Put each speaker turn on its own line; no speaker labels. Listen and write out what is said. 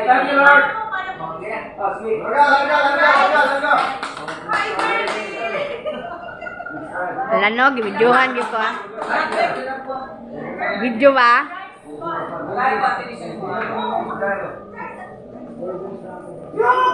Thank you, Lord.
Wala no, gibidyohan gyud ko ah. Video ba?
Yeah!